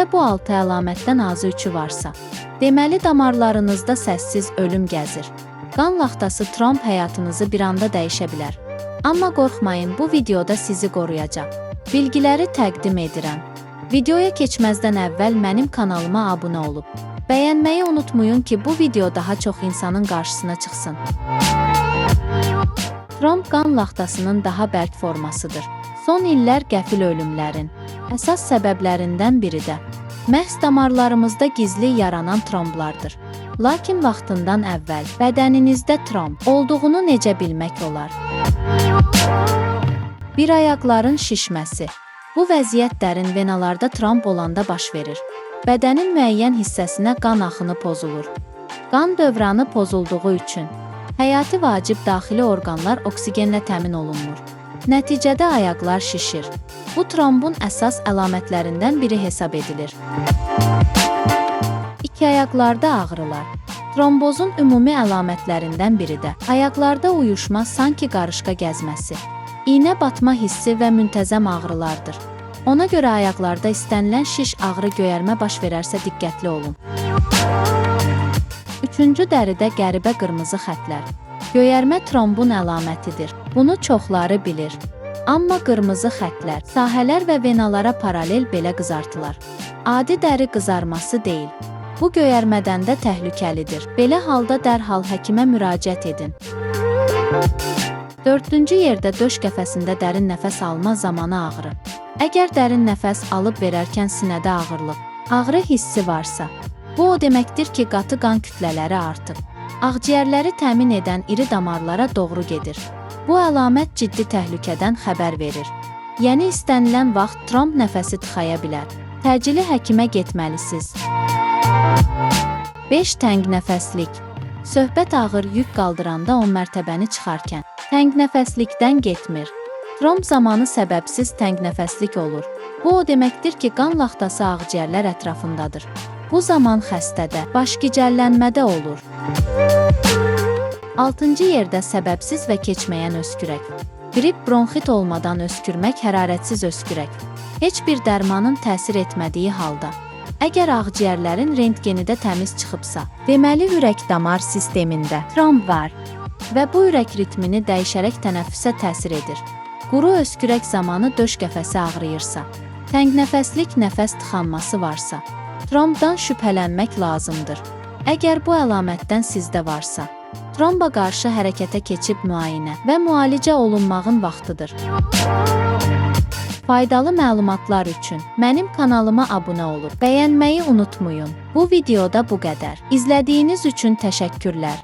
Sizdə bu 6 əlamətdən azı 3-ü varsa, deməli damarlarınızda səssiz ölüm gəzir. Qan laxtası tromb həyatınızı bir anda dəyişə bilər. Amma qorxmayın, bu videoda sizi qoruyacaq. Bilgiləri təqdim edirəm. Videoya keçməzdən əvvəl mənim kanalıma abunə olub, bəyənməyi unutmayın ki, bu video daha çox insanın qarşısına çıxsın. Tromb qan laxtasının daha bərk formasıdır. Son illər qəfil ölümlərin əsas səbəblərindən biri də məhz damarlarımızda gizli yaranan tromblardır. Lakin vaxtından əvvəl bədəninizdə tromb olduğunu necə bilmək olar? Bir ayaqların şişməsi. Bu vəziyyət dərin venalarda tromb olanda baş verir. Bədənin müəyyən hissəsinə qan axını pozulur. Qan dövranı pozulduğu üçün həyati vacib daxili orqanlar oksigenlə təmin olunmur. Nəticədə ayaqlar şişir. Bu trombun əsas əlamətlərindən biri hesab edilir. İki ayaqlarda ağrılar. Trombozun ümumi əlamətlərindən biri də ayaqlarda uyuşma, sanki qarışqa gəzməsi, iynə batma hissi və müntəzəm ağrılardır. Ona görə ayaqlarda istənilən şiş, ağrı, göyərmə baş verərsə diqqətli olun. Üçüncü, dəridə qəribə qırmızı xətlər. Göyərmə trombun əlamətidir. Bunu çoxları bilir. Amma qırmızı xətlər, sahələr və venalara paralel belə qızartılar. Adi dəri qızarması deyil. Bu göyərmədən də təhlükəlidir. Belə halda dərhal həkimə müraciət edin. Dördüncü yerdə döş qəfəsində dərin nəfəs alma zamanı ağrı. Əgər dərin nəfəs alıb verərkən sinədə ağırlıq, ağrı hissi varsa, bu o deməkdir ki, qatı qan kütlələri artıb. Ağciyərləri təmin edən iri damarlara doğru gedir. Bu əlamət ciddi təhlükədən xəbər verir. Yəni istənilən vaxt tromb nəfəsi tıxaya bilər. Təcili həkimə getməlisiniz. 5. Təngnəfəslik. Söhbət ağır yük qaldıranda 10 mərtəbəni çıxarkən təngnəfəslikdən getmir. Tromb zamanı səbəbsiz təngnəfəslik olur. Bu o deməkdir ki, qan laxtası ağciyərlər ətrafındadır. Bu zaman xəstədə baş gicəllənmədə olur. 6-cı yerdə səbəbsiz və keçməyən öskürək. Qrip, bronxit olmadan öskürmək, hərarətsiz öskürək. Heç bir dərmanın təsir etmədiyi halda. Əgər ağciyərlərin rentgenidə təmiz çıxıbsa, deməli ürək-damar sistemində tromb var və bu ürək ritmini dəyişərək tənəffüsə təsir edir. Quru öskürək zamanı döş qəfəsi ağrıyırsa, təngnəfəslik, nəfəs tıxanması varsa, trombdan şübhələnmək lazımdır. Əgər bu əlamətdən sizdə varsa, tromba qarşı hərəkətə keçib müayinə və müalicə olunmağın vaxtıdır. Faydalı məlumatlar üçün mənim kanalıma abunə olub, bəyənməyi unutmayın. Bu videoda bu qədər. İzlədiyiniz üçün təşəkkürlər.